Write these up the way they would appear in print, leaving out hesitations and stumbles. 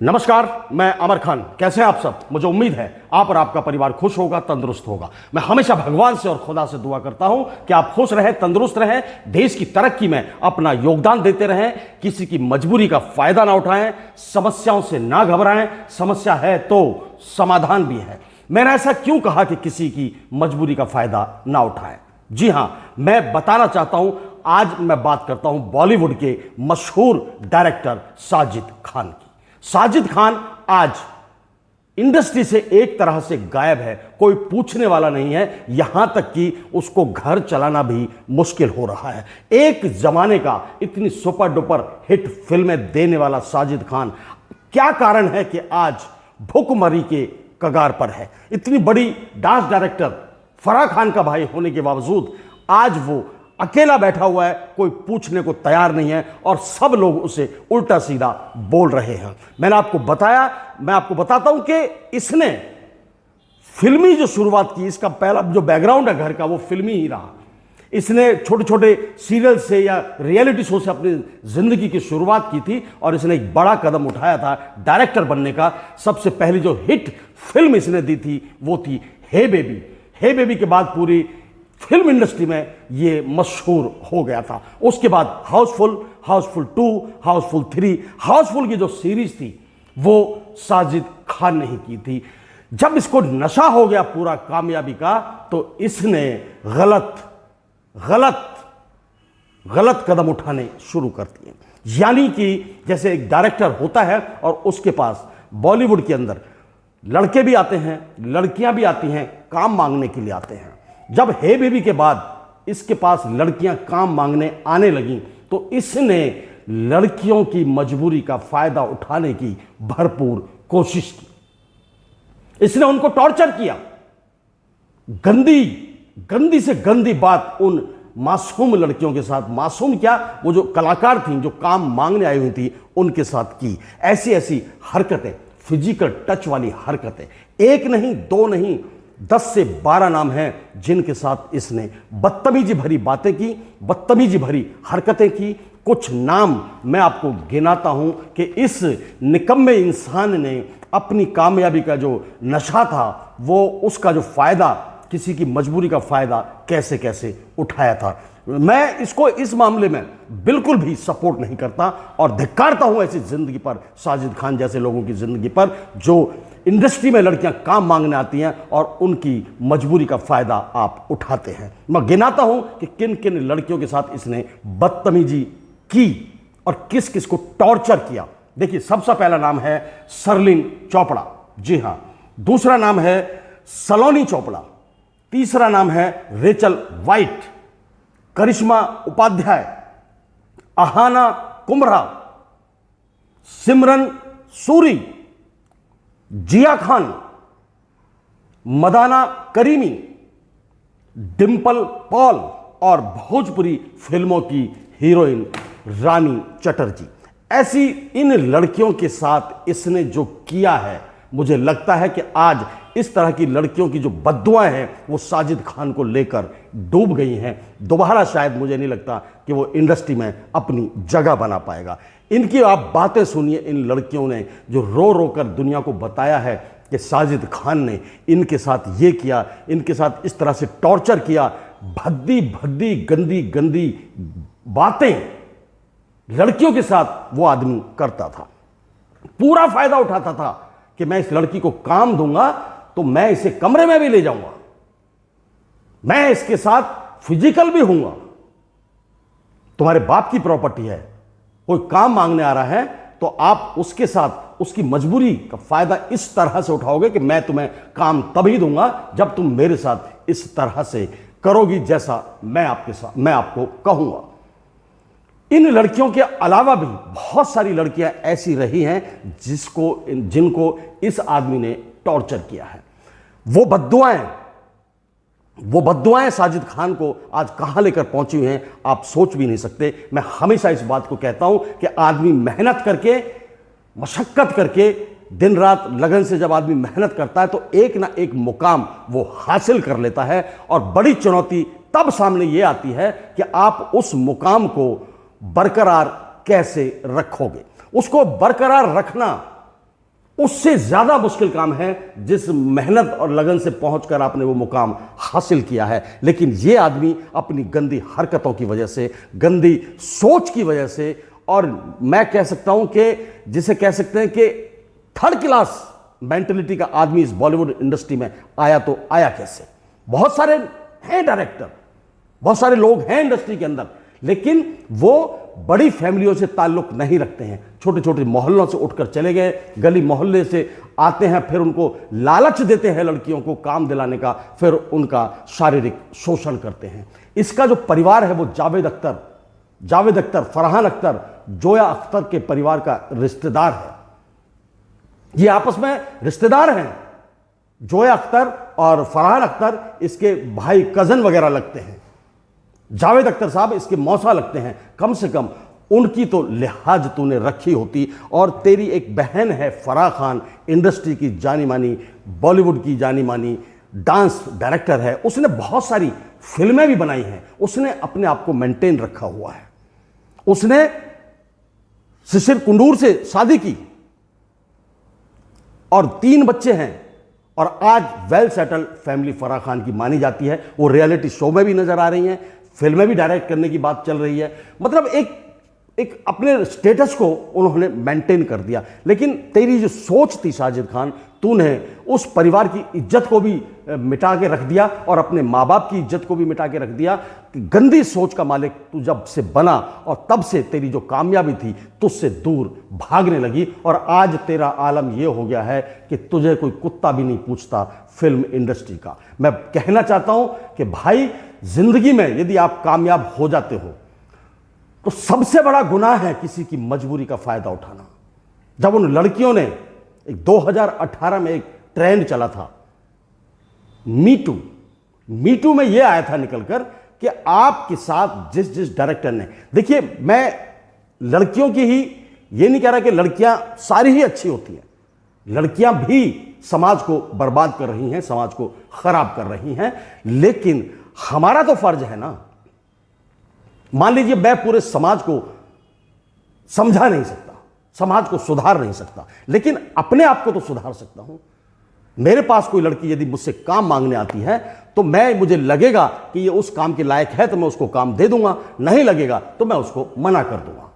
नमस्कार, मैं अमर खान। कैसे हैं आप सब? मुझे उम्मीद है आप और आपका परिवार खुश होगा, तंदुरुस्त होगा। मैं हमेशा भगवान से और खुदा से दुआ करता हूं कि आप खुश रहें, तंदुरुस्त रहें, देश की तरक्की में अपना योगदान देते रहें, किसी की मजबूरी का फायदा ना उठाएं, समस्याओं से ना घबराएं। समस्या है तो समाधान भी है। मैंने ऐसा क्यों कहा कि किसी की मजबूरी का फायदा ना उठाएं? जी हां, मैं बताना चाहता हूं। आज मैं बात करता हूं बॉलीवुड के मशहूर डायरेक्टर साजिद खान की। साजिद खान आज इंडस्ट्री से एक तरह से गायब है, कोई पूछने वाला नहीं है। यहां तक कि उसको घर चलाना भी मुश्किल हो रहा है। एक जमाने का इतनी सुपर डुपर हिट फिल्में देने वाला साजिद खान, क्या कारण है कि आज भुखमरी के कगार पर है? इतनी बड़ी डांस डायरेक्टर फराह खान का भाई होने के बावजूद आज वो अकेला बैठा हुआ है, कोई पूछने को तैयार नहीं है और सब लोग उसे उल्टा सीधा बोल रहे हैं। मैंने आपको बताया, मैं आपको बताता हूं कि इसने फिल्मी जो शुरुआत की, इसका पहला जो बैकग्राउंड है घर का, वो फिल्मी ही रहा। इसने छोटे छोटे सीरियल से या रियलिटी शो से अपनी जिंदगी की शुरुआत की थी और इसने एक बड़ा कदम उठाया था डायरेक्टर बनने का। सबसे पहली जो हिट फिल्म इसने दी थी वो थी हे बेबी। हे बेबी के बाद पूरी फिल्म इंडस्ट्री में ये मशहूर हो गया था। उसके बाद हाउसफुल, हाउसफुल 2, हाउसफुल 3, हाउसफुल की जो सीरीज थी वो साजिद खान ने ही की थी। जब इसको नशा हो गया पूरा कामयाबी का, तो इसने गलत कदम उठाने शुरू कर दिए। यानी कि जैसे एक डायरेक्टर होता है और उसके पास बॉलीवुड के अंदर लड़के भी आते हैं, लड़कियां भी आती हैं, काम मांगने के लिए आते हैं। जब हे बेबी के बाद इसके पास लड़कियां काम मांगने आने लगीं, तो इसने लड़कियों की मजबूरी का फायदा उठाने की भरपूर कोशिश की। इसने उनको टॉर्चर किया, गंदी से गंदी बात उन मासूम लड़कियों के साथ, मासूम क्या, वो जो कलाकार थी, जो काम मांगने आई हुई थी, उनके साथ की ऐसी ऐसी हरकतें, फिजिकल टच वाली हरकतें। एक नहीं, दो नहीं, 10 से 12 नाम हैं जिनके साथ इसने बदतमीजी भरी बातें की, बदतमीजी भरी हरकतें की। कुछ नाम मैं आपको गिनाता हूं कि इस निकम्मे इंसान ने अपनी कामयाबी का जो नशा था, वो उसका जो फायदा, किसी की मजबूरी का फायदा कैसे कैसे उठाया था। मैं इसको इस मामले में बिल्कुल भी सपोर्ट नहीं करता और धिक्कारता हूं ऐसी जिंदगी पर, साजिद खान जैसे लोगों की जिंदगी पर, जो इंडस्ट्री में लड़कियां काम मांगने आती हैं और उनकी मजबूरी का फायदा आप उठाते हैं। मैं गिनाता हूं कि किन किन लड़कियों के साथ इसने बदतमीजी की और किस किस को टॉर्चर किया। देखिए, सबसे पहला नाम है सरलिन चोपड़ा। जी हां। दूसरा नाम है सलोनी चोपड़ा। तीसरा नाम है रेचल वाइट, करिश्मा उपाध्याय, अहाना कुम्हरा, सिमरन सूरी, जिया खान, मदाना करीमी, डिंपल पॉल और भोजपुरी फिल्मों की हीरोइन रानी चटर्जी। ऐसी इन लड़कियों के साथ इसने जो किया है, मुझे लगता है कि आज इस तरह की लड़कियों की जो बद्दुआएं हैं वो साजिद खान को लेकर डूब गई हैं। दोबारा शायद मुझे नहीं लगता कि वो इंडस्ट्री में अपनी जगह बना पाएगा। इनकी आप बातें सुनिए। इन लड़कियों ने जो रो रो कर दुनिया को बताया है कि साजिद खान ने इनके साथ ये किया, इनके साथ इस तरह से टॉर्चर किया, भद्दी भद्दी गंदी गंदी बातें लड़कियों के साथ वो आदमी करता था। पूरा फायदा उठाता था कि मैं इस लड़की को काम दूंगा तो मैं इसे कमरे में भी ले जाऊंगा, मैं इसके साथ फिजिकल भी हूंगा। तुम्हारे बाप की प्रॉपर्टी है, कोई काम मांगने आ रहा है तो आप उसके साथ उसकी मजबूरी का फायदा इस तरह से उठाओगे कि मैं तुम्हें काम तभी दूंगा जब तुम मेरे साथ इस तरह से करोगी जैसा मैं आपको कहूंगा। इन लड़कियों के अलावा भी बहुत सारी लड़कियां ऐसी रही हैं जिनको इस आदमी ने टॉर्चर किया है। वो बद्दुआएं साजिद खान को आज कहां लेकर पहुंची हुई हैं, आप सोच भी नहीं सकते। मैं हमेशा इस बात को कहता हूं कि आदमी मेहनत करके, मशक्कत करके, दिन रात लगन से जब आदमी मेहनत करता है तो एक ना एक मुकाम वो हासिल कर लेता है। और बड़ी चुनौती तब सामने ये आती है कि आप उस मुकाम को बरकरार कैसे रखोगे। उसको बरकरार रखना उससे ज्यादा मुश्किल काम है जिस मेहनत और लगन से पहुंचकर आपने वो मुकाम हासिल किया है। लेकिन ये आदमी अपनी गंदी हरकतों की वजह से, गंदी सोच की वजह से, और मैं कह सकता हूं कि जिसे कह सकते हैं कि थर्ड क्लास मेंटेलिटी का आदमी इस बॉलीवुड इंडस्ट्री में आया, तो आया कैसे? बहुत सारे हैं डायरेक्टर, बहुत सारे लोग हैं इंडस्ट्री के अंदर, लेकिन वो बड़ी फैमिलियों से ताल्लुक नहीं रखते हैं। छोटे छोटे मोहल्लों से उठकर चले गए, गली मोहल्ले से आते हैं, फिर उनको लालच देते हैं लड़कियों को काम दिलाने का, फिर उनका शारीरिक शोषण करते हैं। इसका जो परिवार है वो जावेद अख्तर, फरहान अख्तर, जोया अख्तर के परिवार का रिश्तेदार है। ये आपस में रिश्तेदार हैं। जोया अख्तर और फरहान अख्तर इसके भाई कजन वगैरह लगते हैं। जावेद अख्तर साहब इसके मौसा लगते हैं। कम से कम उनकी तो लिहाज तूने रखी होती। और तेरी एक बहन है फराह खान, इंडस्ट्री की जानी मानी, बॉलीवुड की जानी मानी डांस डायरेक्टर है। उसने बहुत सारी फिल्में भी बनाई हैं। उसने अपने आप को मेंटेन रखा हुआ है। उसने शिशिर कुंडूर से शादी की और 3 बच्चे हैं, और आज well settled family Farah Khan की मानी जाती है। वो रियलिटी शो में भी नजर आ रही हैं, फिल्में भी डायरेक्ट करने की बात चल रही है। मतलब एक अपने स्टेटस को उन्होंने मेंटेन कर दिया। लेकिन तेरी जो सोच थी साजिद खान, तूने उस परिवार की इज्जत को भी मिटा के रख दिया और अपने माँ बाप की इज्जत को भी मिटा के रख दिया। गंदी सोच का मालिक तू जब से बना, और तब से तेरी जो कामयाबी थी तुझसे दूर भागने लगी। और आज तेरा आलम यह हो गया है कि तुझे कोई कुत्ता भी नहीं पूछता फिल्म इंडस्ट्री का। मैं कहना चाहता हूं कि भाई, जिंदगी में यदि आप कामयाब हो जाते हो तो सबसे बड़ा गुनाह है किसी की मजबूरी का फायदा उठाना। जब उन लड़कियों ने 2018 में एक ट्रेंड चला था मीटू में यह आया था निकलकर कि आपके साथ जिस डायरेक्टर ने, देखिए मैं लड़कियों की ही ये नहीं कह रहा कि लड़कियां सारी ही अच्छी होती हैं, लड़कियां भी समाज को बर्बाद कर रही हैं, समाज को खराब कर रही हैं। लेकिन हमारा तो फर्ज है ना, मान लीजिए मैं पूरे समाज को समझा नहीं सकता, समाज को सुधार नहीं सकता, लेकिन अपने आप को तो सुधार सकता हूं। मेरे पास कोई लड़की यदि मुझसे काम मांगने आती है तो मुझे लगेगा कि ये उस काम के लायक है तो मैं उसको काम दे दूंगा, नहीं लगेगा तो मैं उसको मना कर दूंगा।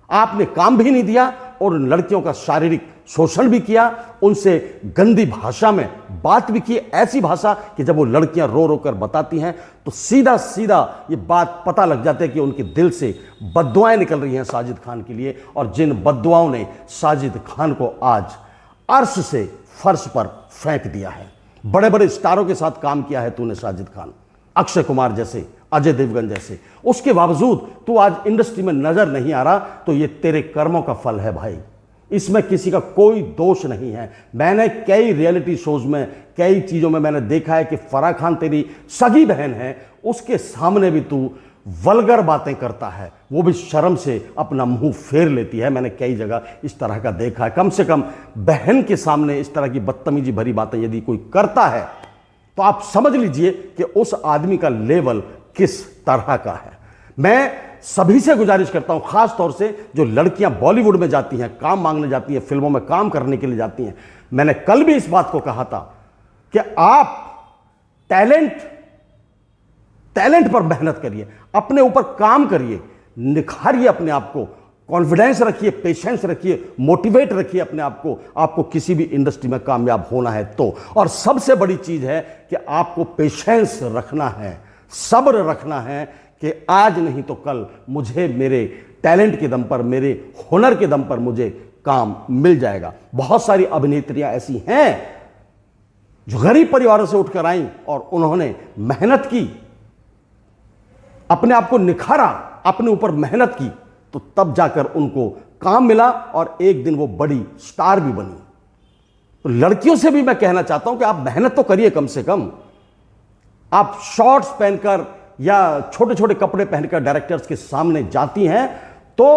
आपने काम भी नहीं दिया और उन लड़कियों का शारीरिक शोषण भी किया, उनसे गंदी भाषा में बात भी की, ऐसी भाषा कि जब वो लड़कियां रो रो कर बताती हैं तो सीधा सीधा ये बात पता लग जाता है कि उनके दिल से बद्दुआएं निकल रही हैं साजिद खान के लिए। और जिन बद्दुआओं ने साजिद खान को आज अर्श से फर्श पर फेंक दिया है। बड़े बड़े स्टारों के साथ काम किया है तूने साजिद खान, अक्षय कुमार जैसे, अजय देवगन जैसे, उसके बावजूद तू आज इंडस्ट्री में नजर नहीं आ रहा, तो ये तेरे कर्मों का फल है भाई। इसमें किसी का कोई दोष नहीं है। मैंने कई रियलिटी शोज में, कई चीजों में मैंने देखा है कि फराह खान तेरी सगी बहन है, उसके सामने भी तू वल्गर बातें करता है, वो भी शर्म से अपना मुंह फेर लेती है। मैंने कई जगह इस तरह का देखा है। कम से कम बहन के सामने इस तरह की बदतमीजी भरी बातें यदि कोई करता है तो आप समझ लीजिए कि उस आदमी का लेवल किस तरह का है। मैं सभी से गुजारिश करता हूं, खास तौर से जो लड़कियां बॉलीवुड में जाती हैं, काम मांगने जाती हैं, फिल्मों में काम करने के लिए जाती हैं, मैंने कल भी इस बात को कहा था कि आप टैलेंट पर मेहनत करिए, अपने ऊपर काम करिए, निखारिए अपने आप को, कॉन्फिडेंस रखिए, पेशेंस रखिए, मोटिवेट रखिए अपने आप को। आपको किसी भी इंडस्ट्री में कामयाब होना है तो। और सबसे बड़ी चीज है कि आपको पेशेंस रखना है, सब्र रखना है कि आज नहीं तो कल मुझे मेरे टैलेंट के दम पर, मेरे हुनर के दम पर मुझे काम मिल जाएगा। बहुत सारी अभिनेत्रियां ऐसी हैं जो गरीब परिवारों से उठकर आई और उन्होंने मेहनत की, अपने आप को निखारा, अपने ऊपर मेहनत की, तो तब जाकर उनको काम मिला और एक दिन वो बड़ी स्टार भी बनी। तो लड़कियों से भी मैं कहना चाहता हूं कि आप मेहनत तो करिए। कम से कम आप शॉर्ट्स पहनकर या छोटे छोटे कपड़े पहनकर डायरेक्टर्स के सामने जाती हैं तो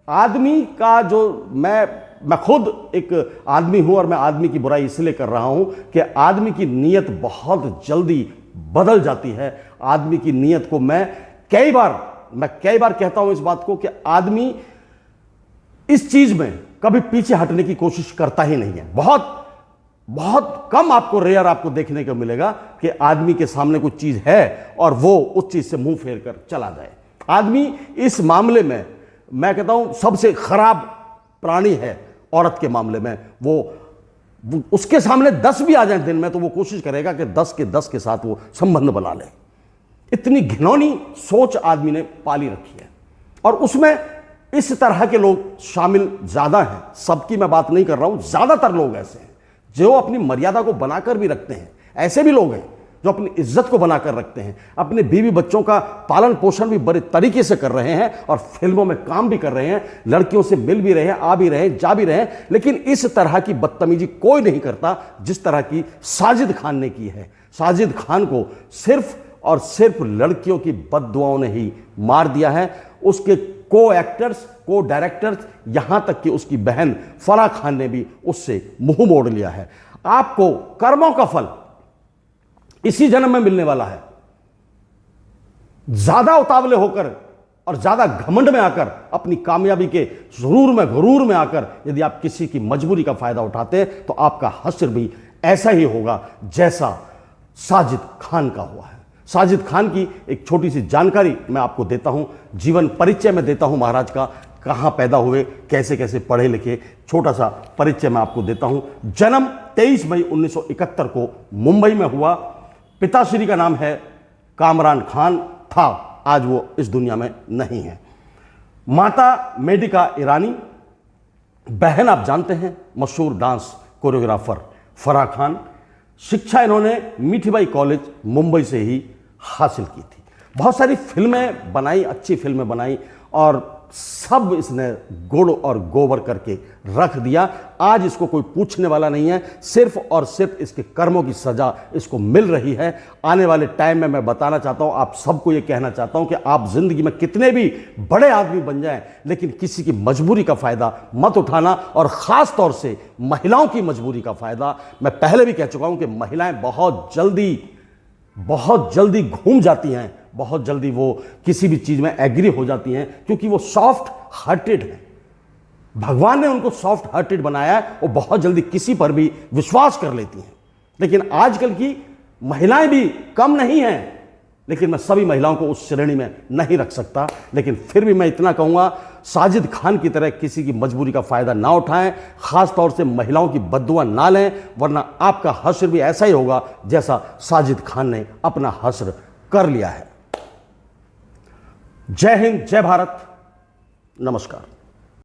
आदमी का जो, मैं खुद एक आदमी हूं और मैं आदमी की बुराई इसलिए कर रहा हूं कि आदमी की नीयत बहुत जल्दी बदल जाती है। आदमी की नीयत को मैं कई बार कहता हूं इस बात को कि आदमी इस चीज में कभी पीछे हटने की कोशिश करता ही नहीं है। बहुत बहुत कम आपको, रेयर आपको देखने को मिलेगा कि आदमी के सामने कुछ चीज है और वो उस चीज से मुंह फेर कर चला जाए। आदमी इस मामले में मैं कहता हूं सबसे खराब प्राणी है। औरत के मामले में वो उसके सामने 10 भी आ जाए दिन में तो वो कोशिश करेगा कि 10 के 10 के साथ वो संबंध बना ले। इतनी घिनौनी सोच आदमी ने पाली रखी है और उसमें इस तरह के लोग शामिल ज्यादा हैं। सबकी मैं बात नहीं कर रहा हूं, ज्यादातर लोग ऐसे हैं जो अपनी मर्यादा को बनाकर भी रखते हैं। ऐसे भी लोग हैं जो अपनी इज्जत को बनाकर रखते हैं, अपने बीवी बच्चों का पालन पोषण भी बड़े तरीके से कर रहे हैं और फिल्मों में काम भी कर रहे हैं, लड़कियों से मिल भी रहे हैं, आ भी रहे हैं, जा भी रहे हैं, लेकिन इस तरह की बदतमीजी कोई नहीं करता जिस तरह की साजिद खान ने की है। साजिद खान को सिर्फ और सिर्फ लड़कियों की बददुआओं ने ही मार दिया है। उसके को एक्टर्स, को डायरेक्टर्स, यहां तक कि उसकी बहन फराह खान ने भी उससे मुंह मोड़ लिया है। आपको कर्मों का फल इसी जन्म में मिलने वाला है। ज्यादा उतावले होकर और ज्यादा घमंड में आकर, अपनी कामयाबी के गुरूर में आकर यदि आप किसी की मजबूरी का फायदा उठाते हैं तो आपका हश्र भी ऐसा ही होगा जैसा साजिद खान का हुआ है। साजिद खान की एक छोटी सी जानकारी मैं आपको देता हूं, जीवन परिचय में देता हूं महाराज का, कहां पैदा हुए, कैसे कैसे पढ़े लिखे, छोटा सा परिचय मैं आपको देता हूं। जन्म 23 मई 1971 को मुंबई में हुआ। पिताश्री का नाम है कामरान खान था, आज वो इस दुनिया में नहीं है। माता मेडिका ईरानी, बहन आप जानते हैं मशहूर डांस कोरियोग्राफर फराह खान। शिक्षा इन्होंने मीठीबाई कॉलेज मुंबई से ही हासिल की थी। बहुत सारी फिल्में बनाई, अच्छी फिल्में बनाई और सब इसने गुड़ और गोबर करके रख दिया। आज इसको कोई पूछने वाला नहीं है, सिर्फ और सिर्फ इसके कर्मों की सजा इसको मिल रही है। आने वाले टाइम में मैं बताना चाहता हूं, आप सबको ये कहना चाहता हूं कि आप जिंदगी में कितने भी बड़े आदमी बन जाएं, लेकिन किसी की मजबूरी का फायदा मत उठाना, और खास तौर से महिलाओं की मजबूरी का फायदा। मैं पहले भी कह चुका हूं कि महिलाएं बहुत जल्दी घूम जाती हैं, बहुत जल्दी वो किसी भी चीज में एग्री हो जाती हैं, क्योंकि वो सॉफ्ट हार्टेड हैं। भगवान ने उनको सॉफ्ट हार्टेड बनाया है, वो बहुत जल्दी किसी पर भी विश्वास कर लेती हैं। लेकिन आजकल की महिलाएं भी कम नहीं हैं, लेकिन मैं सभी महिलाओं को उस श्रेणी में नहीं रख सकता। लेकिन फिर भी मैं इतना कहूंगा, साजिद खान की तरह किसी की मजबूरी का फायदा ना उठाएं, खास तौर से महिलाओं की बद्दुआ ना लें, वरना आपका हश्र भी ऐसा ही होगा जैसा साजिद खान ने अपना हश्र कर लिया है। जय हिंद, जय भारत, नमस्कार।